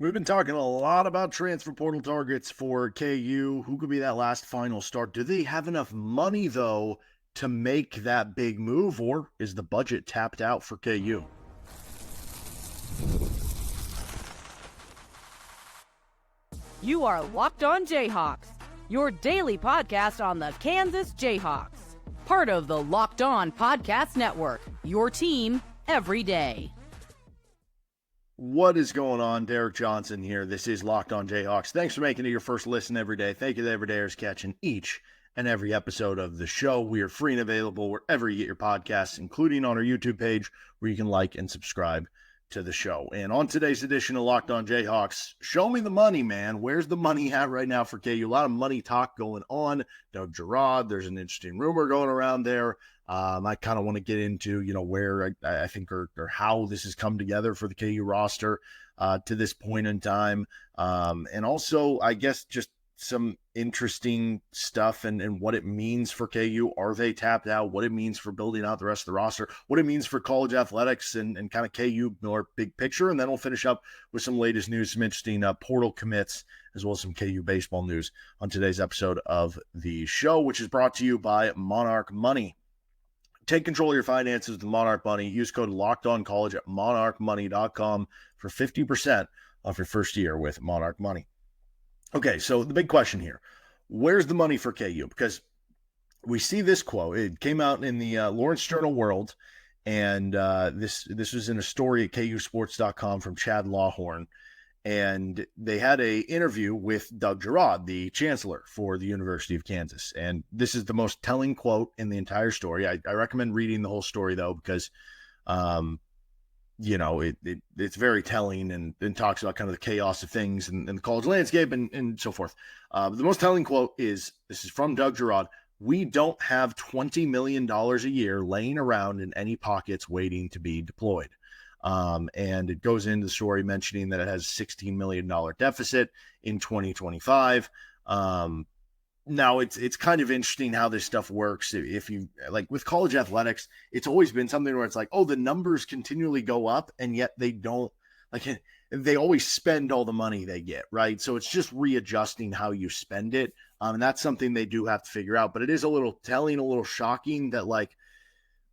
We've been talking a lot about transfer portal targets for KU. Who could be that last final start? Do they have enough money, though, to make that big move, or is the budget tapped out for KU? You are Locked On Jayhawks, your daily podcast on the Kansas Jayhawks. Part of the Locked On Podcast Network, your team every day. What is going on? Derek Johnson here. This is Locked On Jayhawks. Thanks for making it your first listen every day. Thank you to everydayers catching each and every episode of the show. We are free and available wherever you get your podcasts, including on our YouTube page where you can like and subscribe to the show. And on today's edition of Locked On Jayhawks, show me the money, man. Where's the money at right now for KU? A lot of money talk going on. Doug Girod, there's an interesting rumor going around there. I kind of want to get into, where I think or how this has come together for the KU roster to this point in time. And also, I guess, just some interesting stuff and what it means for KU. Are they tapped out? What it means for building out the rest of the roster, what it means for college athletics and kind of KU more big picture. And then we'll finish up with some latest news, some interesting portal commits, as well as some KU baseball news on today's episode of the show, which is brought to you by Monarch Money. Take control of your finances with Monarch Money. Use code LOCKEDONCollege at monarchmoney.com for 50% off your first year with Monarch Money. Okay, so the big question here, where's the money for KU? Because we see this quote. It came out in the Lawrence Journal World, and this was in a story at kusports.com from Chad Lawhorn. And they had an interview with Doug Girod, the chancellor for the University of Kansas. And this is the most telling quote in the entire story. I recommend reading the whole story, though, because, it's very telling and talks about kind of the chaos of things and the college landscape and so forth. The most telling quote is, this is from Doug Girod: "We don't have $20 million a year laying around in any pockets waiting to be deployed." And it goes into the story mentioning that it has a $16 million deficit in 2025. Now it's kind of interesting how this stuff works. If you like with college athletics, it's always been something where it's like, oh, the numbers continually go up, and yet they don't, like, they always spend all the money they get, right? So it's just readjusting how you spend it. And that's something they do have to figure out, but it is a little telling, a little shocking that, like,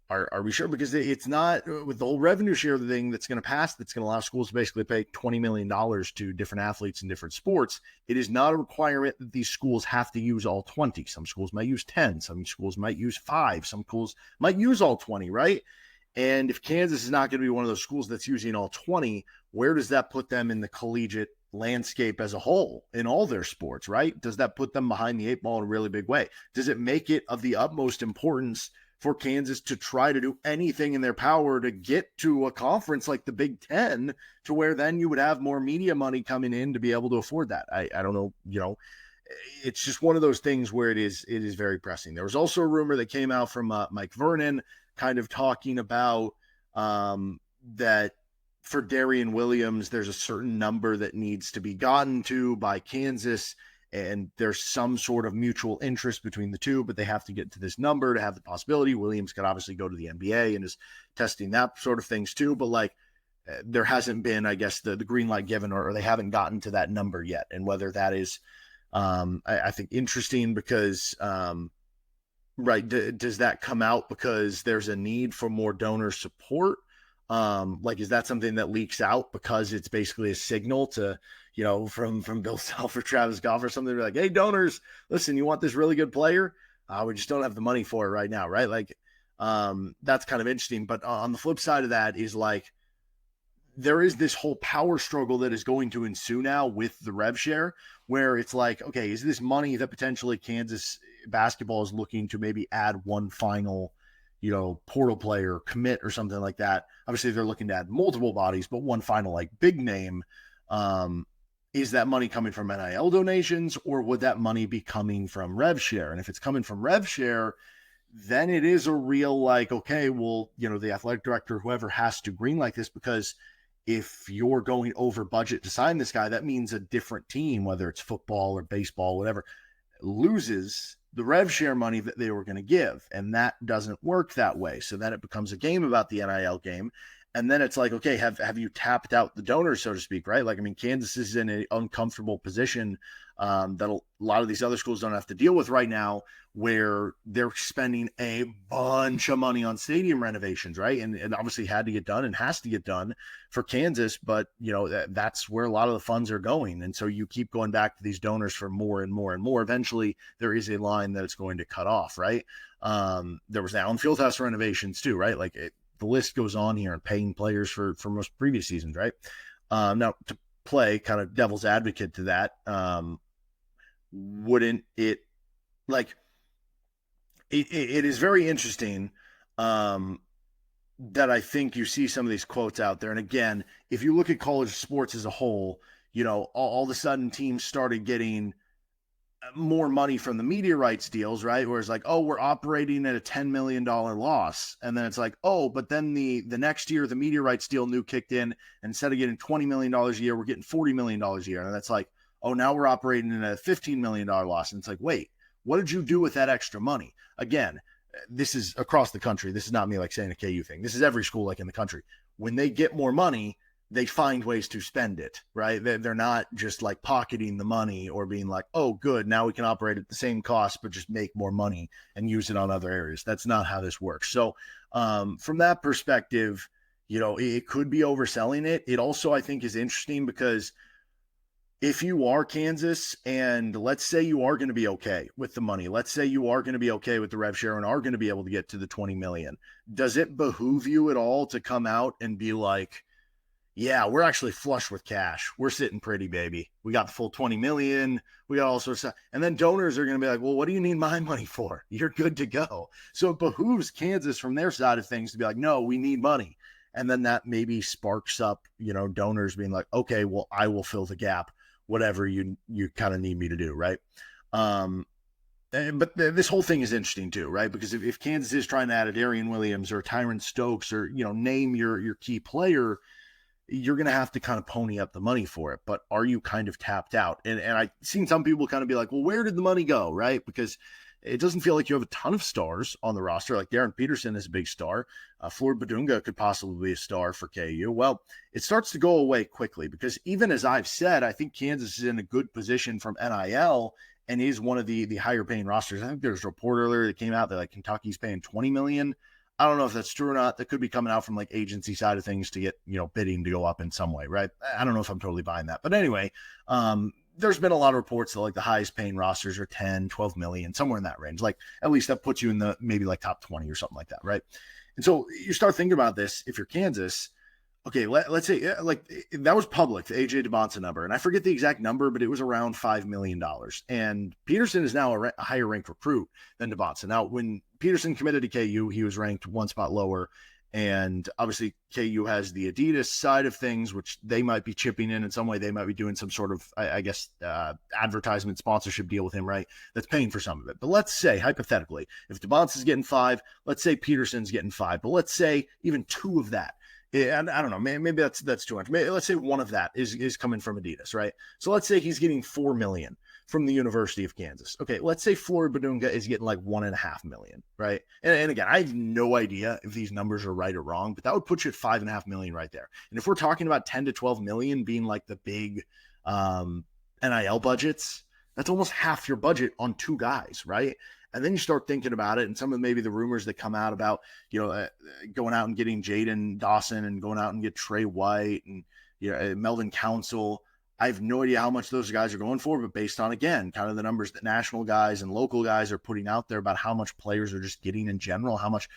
are we sure? Because it's not with the whole revenue share thing that's going to pass, that's going to allow schools to basically pay $20 million to different athletes in different sports. It is not a requirement that these schools have to use all 20. Some schools might use 10. Some schools might use 5. Some schools might use all 20, right? And if Kansas is not going to be one of those schools that's using all 20, where does that put them in the collegiate landscape as a whole in all their sports, right? Does that put them behind the eight ball in a really big way? Does it make it of the utmost importance for Kansas to try to do anything in their power to get to a conference like the Big Ten, to where then you would have more media money coming in to be able to afford that? I don't know, it's just one of those things where it is very pressing. There was also a rumor that came out from Mike Vernon kind of talking about that for Darrion Williams, there's a certain number that needs to be gotten to by Kansas, and there's some sort of mutual interest between the two, but they have to get to this number to have the possibility. Williams could obviously go to the NBA and is testing that sort of things too, but like there hasn't been, I guess, the green light given, or they haven't gotten to that number yet. And whether that is, I think, interesting because, right, does that come out because there's a need for more donor support? Like, is that something that leaks out because it's basically a signal to, from Bill Self or Travis Goff or something, like, hey, donors, listen, you want this really good player? We just don't have the money for it right now, right? Like, that's kind of interesting. But on the flip side of that is, like, there is this whole power struggle that is going to ensue now with the rev share, where it's like, okay, is this money that potentially Kansas basketball is looking to maybe add one final, portal player commit or something like that? Obviously they're looking to add multiple bodies, but one final, like, big name. Is that money coming from NIL donations, or would that money be coming from rev share? And if it's coming from rev share, then it is a real, like, okay, well, the athletic director, whoever, has to green like this, because if you're going over budget to sign this guy, that means a different team, whether it's football or baseball, whatever, loses the rev share money that they were going to give. And that doesn't work that way. So then it becomes a game about the NIL game. And then it's like, okay, have you tapped out the donors, so to speak, right? Like, I mean, Kansas is in an uncomfortable position that a lot of these other schools don't have to deal with right now, where they're spending a bunch of money on stadium renovations, right? And obviously had to get done and has to get done for Kansas, but that's where a lot of the funds are going. And so you keep going back to these donors for more and more and more. Eventually, there is a line that it's going to cut off, right? There was the Allen Fieldhouse renovations too, right? Like the list goes on here, and paying players for most previous seasons, right? Now, to play kind of devil's advocate to that, wouldn't it, like, it is very interesting that I think you see some of these quotes out there. And again, if you look at college sports as a whole, all of a sudden teams started getting more money from the media rights deals, right? Where it's like, oh, we're operating at a $10 million loss. And then it's like, oh, but then the next year, the media rights deal new kicked in. And instead of getting $20 million a year, we're getting $40 million a year. And that's like, oh, now we're operating in a $15 million loss. And it's like, wait, what did you do with that extra money? Again, this is across the country. This is not me like saying a KU thing. This is every school like in the country. When they get more money, they find ways to spend it, right? They're not just like pocketing the money or being like, oh, good, now we can operate at the same cost, but just make more money and use it on other areas. That's not how this works. So from that perspective, it could be overselling it. It also, I think, is interesting because if you are Kansas and let's say you are going to be okay with the money, let's say you are going to be okay with the rev share and are going to be able to get to the 20 million, does it behoove you at all to come out and be like, yeah, we're actually flush with cash. We're sitting pretty, baby. We got the full 20 million. We got all sorts of stuff. And then donors are going to be like, well, what do you need my money for? You're good to go. So it behooves Kansas from their side of things to be like, no, we need money. And then that maybe sparks up, donors being like, okay, well, I will fill the gap, whatever you kind of need me to do, right? But this whole thing is interesting too, right? Because if Kansas is trying to add a Darrion Williams or Tyron Stokes or, name your key player, you're going to have to kind of pony up the money for it. But are you kind of tapped out? And I've seen some people kind of be like, well, where did the money go, right? Because it doesn't feel like you have a ton of stars on the roster. Like Darren Peterson is a big star. Floyd Badunga could possibly be a star for KU. Well, it starts to go away quickly because even as I've said, I think Kansas is in a good position from NIL and is one of the higher paying rosters. I think there's a report earlier that came out that like Kentucky's paying $20 million. I don't know if that's true or not. That could be coming out from like agency side of things to get, bidding to go up in some way, right? I don't know if I'm totally buying that. But anyway, there's been a lot of reports that like the highest paying rosters are 10, 12 million, somewhere in that range. Like at least that puts you in the maybe like top 20 or something like that, right? And so you start thinking about this. If you're Kansas, okay, let's say like that was public, the AJ DeBonsa number. And I forget the exact number, but it was around $5 million. And Peterson is now a higher ranked recruit than DeBonsa. Now, when Peterson committed to KU, he was ranked one spot lower. And obviously KU has the Adidas side of things, which they might be chipping in some way. They might be doing some sort of, I guess, advertisement sponsorship deal with him, right? That's paying for some of it. But let's say, hypothetically, if DeBonsa is getting 5, let's say Peterson's getting 5, but let's say even 2 of that. And I don't know, maybe that's too much. Maybe, let's say 1 of that is coming from Adidas, right? So let's say he's getting $4 million from the University of Kansas. Okay, let's say Floyd Badunga is getting like $1.5 million, right? And again, I have no idea if these numbers are right or wrong, but that would put you at $5.5 million right there. And if we're talking about 10 to 12 million being like the big NIL budgets, that's almost half your budget on 2 guys, right? And then you start thinking about it, and some of maybe the rumors that come out about, going out and getting Jaden Dawson and going out and get Trey White and Melvin Council. I have no idea how much those guys are going for, but based on, again, kind of the numbers that national guys and local guys are putting out there about how much players are just getting in general, how much,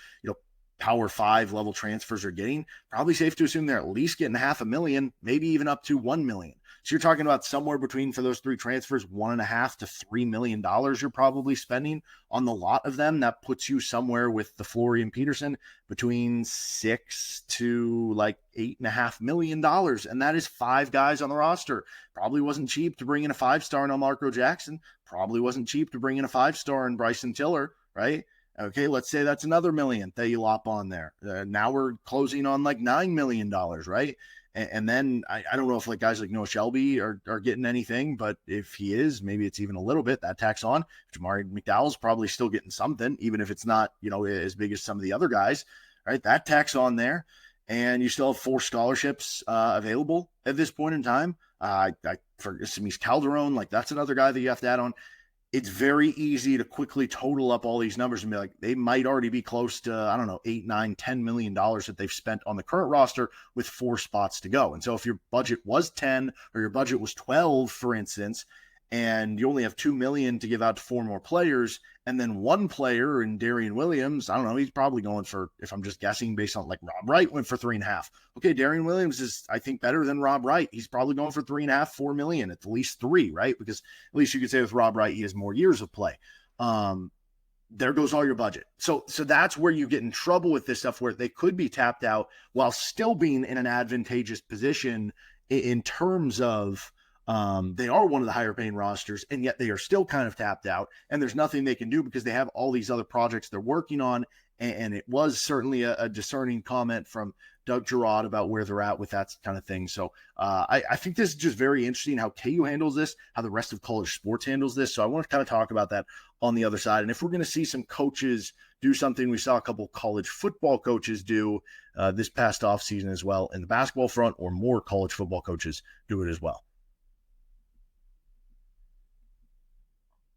Power 5 level transfers are getting, probably safe to assume they're at least getting $500,000, maybe even up to $1 million. So you're talking about somewhere between, for those 3 transfers, $1.5 to $3 million you're probably spending on the lot of them. That puts you somewhere with the Florian Peterson between $6 to like $8.5 million. And that is 5 guys on the roster. Probably wasn't cheap to bring in a 5-star in Marco Jackson. Probably wasn't cheap to bring in a 5-star in Bryson Tiller, right? Okay, let's say that's another $1 million that you lop on there. Now we're closing on like $9 million, right? And then I don't know if like guys like Noah Shelby are getting anything, but if he is, maybe it's even a little bit that tax on. Jamari McDowell's probably still getting something, even if it's not, as big as some of the other guys, right? That tax on there. and you still have 4 scholarships available at this point in time. For Samis Calderon, like that's another guy that you have to add on. It's very easy to quickly total up all these numbers and be like, they might already be close to, I don't know, $8, $9, $10 million that they've spent on the current roster with 4 spots to go. And so if your budget was 10 or your budget was 12, for instance, and you only have $2 million to give out to 4 more players, and then one player in Darrion Williams, I don't know, he's probably going for, if I'm just guessing based on like Rob Wright went for 3.5. Okay, Darrion Williams is, I think, better than Rob Wright. He's probably going for 3.5, $4 million, at least 3, right? Because at least you could say with Rob Wright, he has more years of play. There goes all your budget. So that's where you get in trouble with this stuff, where they could be tapped out while still being in an advantageous position in terms of they are one of the higher paying rosters, and yet they are still kind of tapped out, and there's nothing they can do because they have all these other projects they're working on. And it was certainly a discerning comment from Doug Girod about where they're at with that kind of thing. So I think this is just very interesting how KU handles this, how the rest of college sports handles this. So I want to kind of talk about that on the other side. And if we're going to see some coaches do something we saw a couple of college football coaches do this past offseason as well in the basketball front, or more college football coaches do it as well.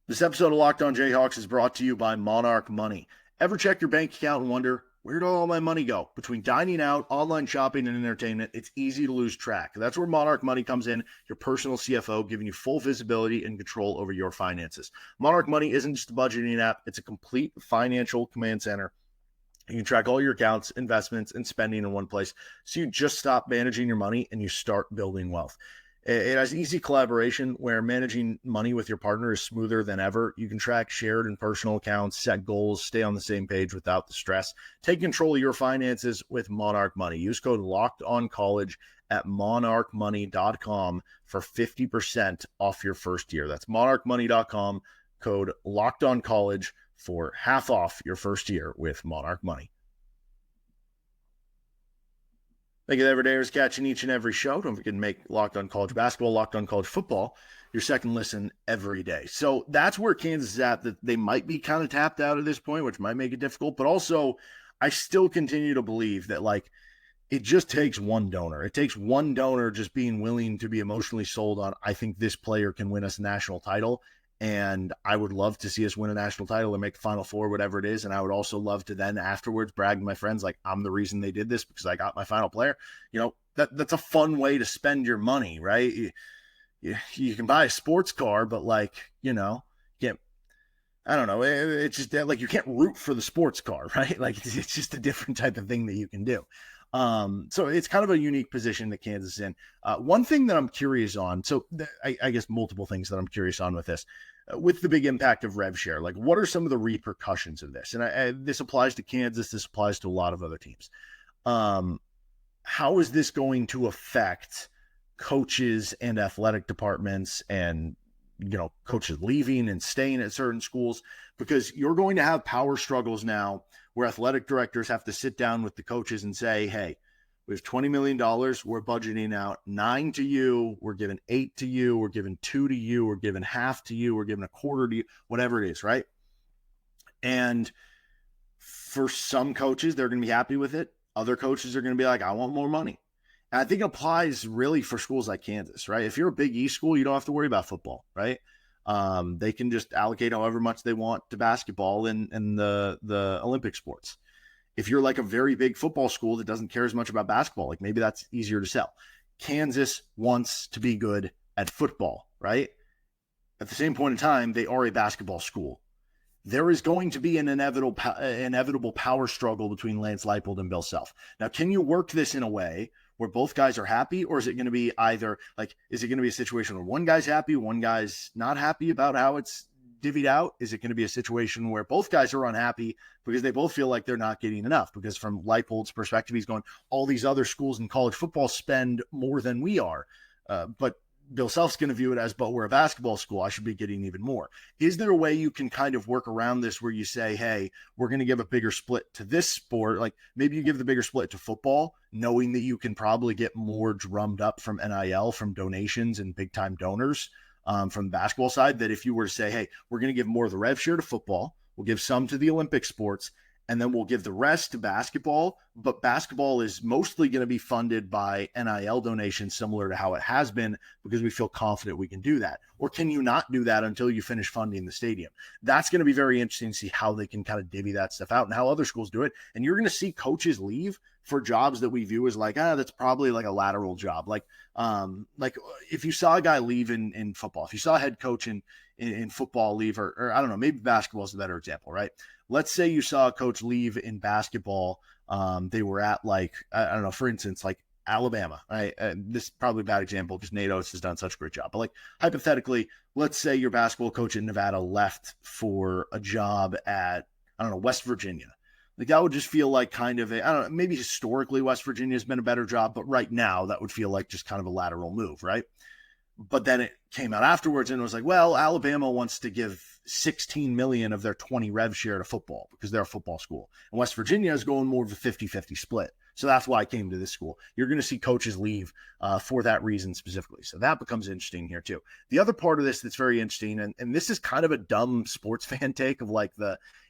This episode of Locked On Jayhawks is brought to you by Monarch Money. Ever check your bank account and wonder, where'd all my money go? Between dining out, online shopping, and entertainment, it's easy to lose track. That's where Monarch Money comes in, your personal CFO, giving you full visibility and control over your finances. Monarch Money isn't just a budgeting app, it's a complete financial command center. You can track all your accounts, investments, and spending in one place, so you just stop managing your money and you start building wealth. It has easy collaboration where managing money with your partner is smoother than ever. You can track shared and personal accounts, set goals, stay on the same page without the stress. Take control of your finances with Monarch Money. Use code LOCKEDONCollege at monarchmoney.com for 50% off your first year. That's monarchmoney.com, code LOCKEDONCollege for half off your first year with Monarch Money. Thank you, everydayers, catching each and every show. Don't forget to make Locked On College Basketball, Locked On College Football your second listen every day. So that's where Kansas is at, that they might be kind of tapped out at this point, which might make it difficult. But also, I still continue to believe that, like, it just takes one donor. It takes one donor just being willing to be emotionally sold on, I think this player can win us a national title. And I would love to see us win a national title or make the Final Four, whatever it is. And I would also love to then afterwards brag to my friends, like, I'm the reason they did this because I got my final player. You know, that's a fun way to spend your money, right? You can buy a sports car, but, like, you know, I don't know. It's just that, like, you can't root for the sports car, right? Like, it's just a different type of thing that you can do. So it's kind of a unique position that Kansas is in. One thing that I'm curious on, so I guess multiple things that I'm curious on with this, with the big impact of rev share, like, what are some of the repercussions of this? And this applies to Kansas. This applies to a lot of other teams. How is this going to affect coaches and athletic departments and, you know, coaches leaving and staying at certain schools? Because you're going to have power struggles now where athletic directors have to sit down with the coaches and say, hey, we have $20 million. We're budgeting out 9 to you. We're giving 8 to you. We're giving 2 to you. We're giving half to you. We're giving a quarter to you, whatever it is, right? And for some coaches, they're going to be happy with it. Other coaches are going to be like, I want more money. And I think it applies really for schools like Kansas, right? If you're a Big East school, you don't have to worry about football, right? They can just allocate however much they want to basketball and the Olympic sports. If you're like a very big football school that doesn't care as much about basketball, like, maybe that's easier to sell. Kansas wants to be good at football, right? At the same point in time, they are a basketball school. There is going to be an inevitable power struggle between Lance Leipold and Bill Self. Now, can you work this in a way where both guys are happy, or is it going to be either, like, is it going to be a situation where one guy's happy, one guy's not happy about how it's divvied out? Is it going to be a situation where both guys are unhappy because they both feel like they're not getting enough? Because from Leipold's perspective, he's going, all these other schools in college football spend more than we are. But Bill Self's going to view it as, but we're a basketball school, I should be getting even more. Is there a way you can kind of work around this where you say, hey, we're going to give a bigger split to this sport? Like, maybe you give the bigger split to football, knowing that you can probably get more drummed up from NIL, from donations and big time donors from the basketball side, that if you were to say, hey, we're going to give more of the rev share to football, we'll give some to the Olympic sports, and then we'll give the rest to basketball, but basketball is mostly going to be funded by NIL donations, similar to how it has been, because we feel confident we can do that. Or can you not do that until you finish funding the stadium? That's going to be very interesting to see how they can kind of divvy that stuff out and how other schools do it. And you're going to see coaches leave for jobs that we view as like, that's probably like a lateral job. Like if you saw a guy leave in football, if you saw a head coach in football leave, or I don't know, maybe basketball is the better example, right? Let's say you saw a coach leave in basketball. They were at like, I don't know, for instance, like Alabama, right? This is probably a bad example because Nate Oates has done such a great job. But like hypothetically, let's say your basketball coach in Nevada left for a job at, I don't know, West Virginia. Like that would just feel like kind of I don't know, maybe historically West Virginia has been a better job, but right now that would feel like just kind of a lateral move, right? But then it came out afterwards and it was like, well, Alabama wants to give 16 million of their 20 rev share to football because they're a football school. And West Virginia is going more of a 50-50 split. So that's why I came to this school. You're going to see coaches leave for that reason specifically. So that becomes interesting here too. The other part of this that's very interesting, and this is kind of a dumb sports fan take of like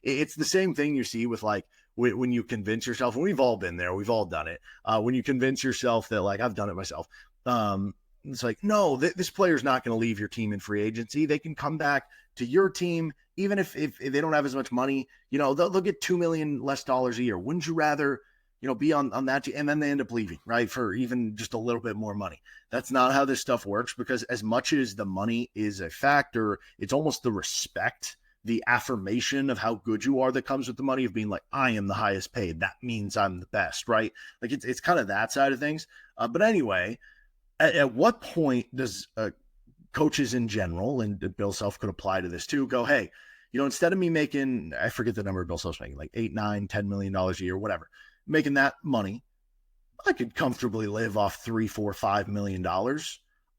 it's the same thing you see with like when you convince yourself, and we've all been there, we've all done it. When you convince yourself that like, I've done it myself. It's like, no, this player's not going to leave your team in free agency. They can come back to your team, even if they don't have as much money, they'll get $2 million less a year. Wouldn't you rather, be on that team? And then they end up leaving, right? For even just a little bit more money. That's not how this stuff works, because as much as the money is a factor, it's almost the respect, the affirmation of how good you are that comes with the money, of being like, I am the highest paid. That means I'm the best, right? Like it's kind of that side of things. But anyway, at what point does coaches in general, and Bill Self could apply to this too, go, hey, instead of me making, I forget the number Bill Self's making, like $8, $9, $10 million a year, whatever, making that money, I could comfortably live off $3, $4, $5 million.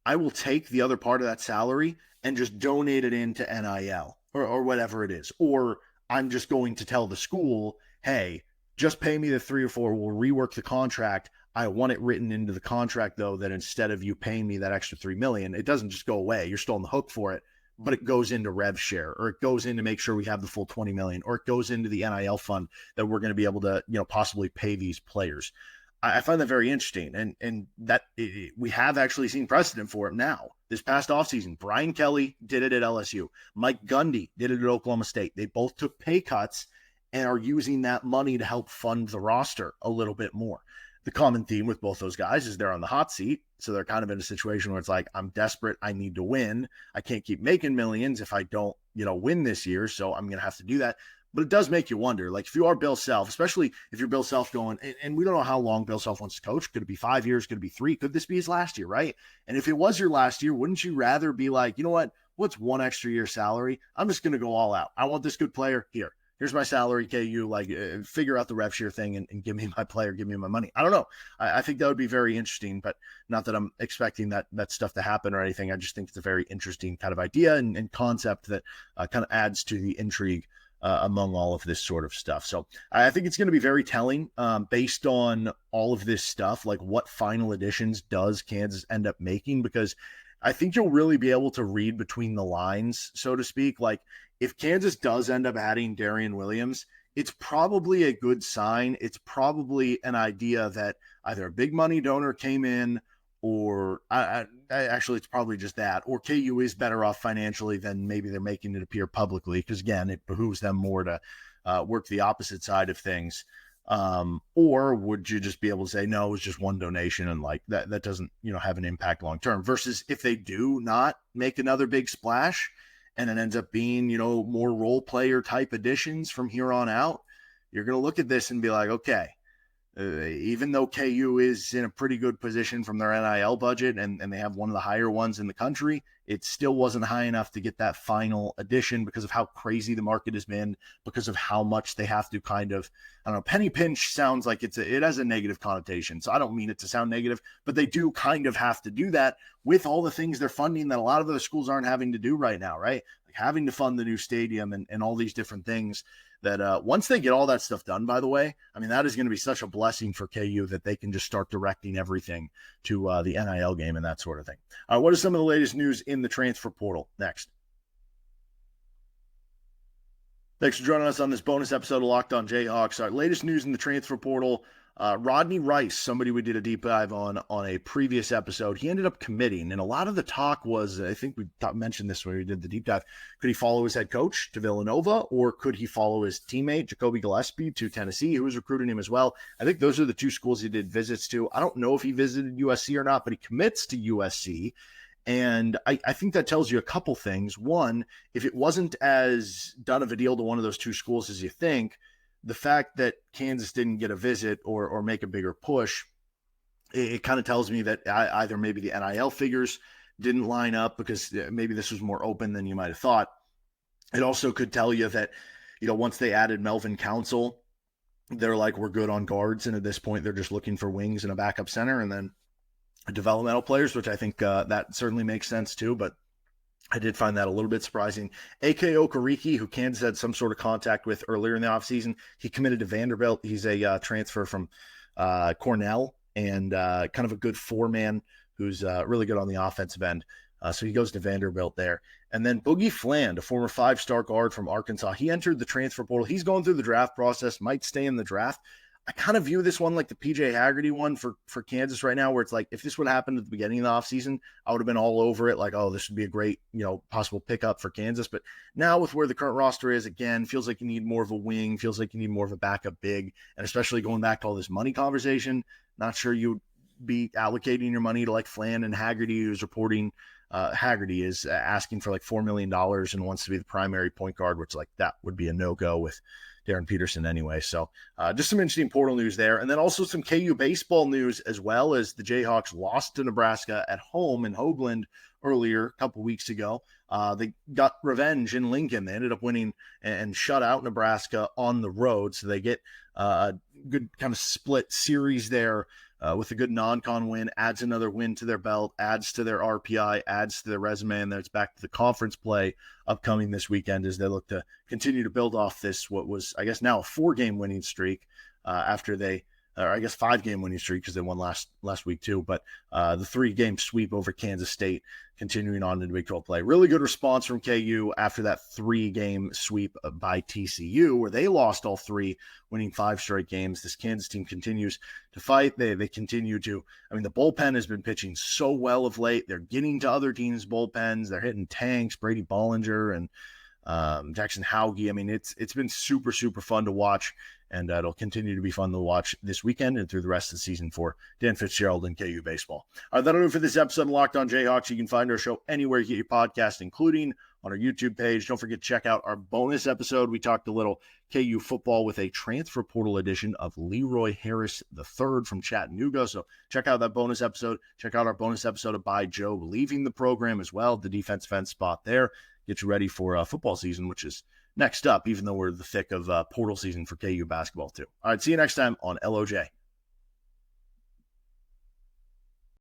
I will take the other part of that salary and just donate it into NIL or whatever it is. Or I'm just going to tell the school, hey, just pay me the 3 or 4, we'll rework the contract. I want it written into the contract, though, that instead of you paying me that extra $3 million, it doesn't just go away. You're still on the hook for it, but it goes into rev share, or it goes in to make sure we have the full 20 million, or it goes into the NIL fund that we're going to be able to, possibly pay these players. I find that very interesting, and that we have actually seen precedent for it now. This past offseason, Brian Kelly did it at LSU. Mike Gundy did it at Oklahoma State. They both took pay cuts and are using that money to help fund the roster a little bit more. The common theme with both those guys is they're on the hot seat. So they're kind of in a situation where it's like, I'm desperate. I need to win. I can't keep making millions if I don't, win this year. So I'm going to have to do that. But it does make you wonder, like if you are Bill Self, especially if you're Bill Self going, and we don't know how long Bill Self wants to coach. Could it be 5 years? Could it be 3? Could this be his last year? Right. And if it was your last year, wouldn't you rather be like, you know what? What's one extra year salary? I'm just going to go all out. I want this good player here. Here's my salary, KU, figure out the rev share thing and give me my player, give me my money. I don't know. I think that would be very interesting, but not that I'm expecting that stuff to happen or anything. I just think it's a very interesting kind of idea and concept that kind of adds to the intrigue among all of this sort of stuff. So I think it's going to be very telling based on all of this stuff, like what final editions does Kansas end up making, because I think you'll really be able to read between the lines, so to speak. Like if Kansas does end up adding Darrion Williams, it's probably a good sign. It's probably an idea that either a big money donor came in, or actually it's probably just that, or KU is better off financially than maybe they're making it appear publicly, because again, it behooves them more to work the opposite side of things. Or would you just be able to say, no, it was just one donation and like that doesn't, have an impact long term, versus if they do not make another big splash and it ends up being, more role player type additions from here on out, you're going to look at this and be like, okay, even though KU is in a pretty good position from their NIL budget and they have one of the higher ones in the country, it still wasn't high enough to get that final addition because of how crazy the market has been, because of how much they have to kind of, I don't know, penny pinch sounds like it has a negative connotation. So I don't mean it to sound negative, but they do kind of have to do that with all the things they're funding that a lot of other schools aren't having to do right now, right? Like having to fund the new stadium and all these different things. That once they get all that stuff done, by the way, I mean, that is going to be such a blessing for KU that they can just start directing everything to the NIL game and that sort of thing. What is some of the latest news in the transfer portal? Next. Thanks for joining us on this bonus episode of Locked On Jayhawks. Our latest news in the transfer portal. Rodney Rice, somebody we did a deep dive on a previous episode, he ended up committing, and a lot of the talk was, I think we mentioned this when we did the deep dive, could he follow his head coach to Villanova, or could he follow his teammate Jacoby Gillespie to Tennessee, who was recruiting him as well? I think those are the two schools he did visits to. I don't know if he visited USC or not, but he commits to USC. And I think that tells you a couple things. One, if it wasn't as done of a deal to one of those two schools as you think, the fact that Kansas didn't get a visit or make a bigger push, it kind of tells me that either maybe the NIL figures didn't line up because maybe this was more open than you might have thought. It also could tell you that, once they added Melvin Council, they're like, we're good on guards. And at this point, they're just looking for wings and a backup center and then developmental players, which I think that certainly makes sense too. But I did find that a little bit surprising. A.K. Okereke, who Kansas had some sort of contact with earlier in the offseason, he committed to Vanderbilt. He's a transfer from Cornell and kind of a good four-man who's really good on the offensive end. So he goes to Vanderbilt there. And then Boogie Fland, a former five-star guard from Arkansas, he entered the transfer portal. He's going through the draft process, might stay in the draft. I kind of view this one like the PJ Haggerty one for Kansas right now, where it's like, if this would happen at the beginning of the offseason, I would have been all over it. Like, oh, this would be a great, possible pickup for Kansas. But now with where the current roster is, again, feels like you need more of a wing, feels like you need more of a backup big. And especially going back to all this money conversation, not sure you'd be allocating your money to like Flan and Haggerty, who's reporting Haggerty is asking for like $4 million and wants to be the primary point guard, which like that would be a no-go with Darren Peterson anyway. So just some interesting portal news there. And then also some KU baseball news, as well as the Jayhawks lost to Nebraska at home in Hoagland earlier a couple weeks ago. They got revenge in Lincoln. They ended up winning and shut out Nebraska on the road. So they get a good kind of split series there with a good non-con win, adds another win to their belt, adds to their RPI, adds to their resume, and then it's back to the conference play upcoming this weekend as they look to continue to build off this, what was, I guess, now a 4-game winning streak after they, or I guess 5-game winning streak because they won last week too, but the 3-game sweep over Kansas State continuing on into Big 12 play. Really good response from KU after that 3-game sweep by TCU, where they lost all 3, winning 5 straight games. This Kansas team continues to fight. They continue to, the bullpen has been pitching so well of late. They're getting to other teams' bullpens. They're hitting tanks, Brady Bollinger and Jackson Hauge. It's been super, super fun to watch, and it'll continue to be fun to watch this weekend and through the rest of the season for Dan Fitzgerald and KU baseball. All right, that'll do it for this episode of Locked On Jayhawks. You can find our show anywhere you get your podcast, including on our YouTube page. Don't forget to check out our bonus episode. We talked a little KU football with a transfer portal edition of Leroy Harris III from Chattanooga. So check out that bonus episode. Check out our bonus episode of By Joe leaving the program as well, the defensive end spot there. Get you ready for football season, which is next up, even though we're in the thick of portal season for KU basketball too. All right, see you next time on LOJ.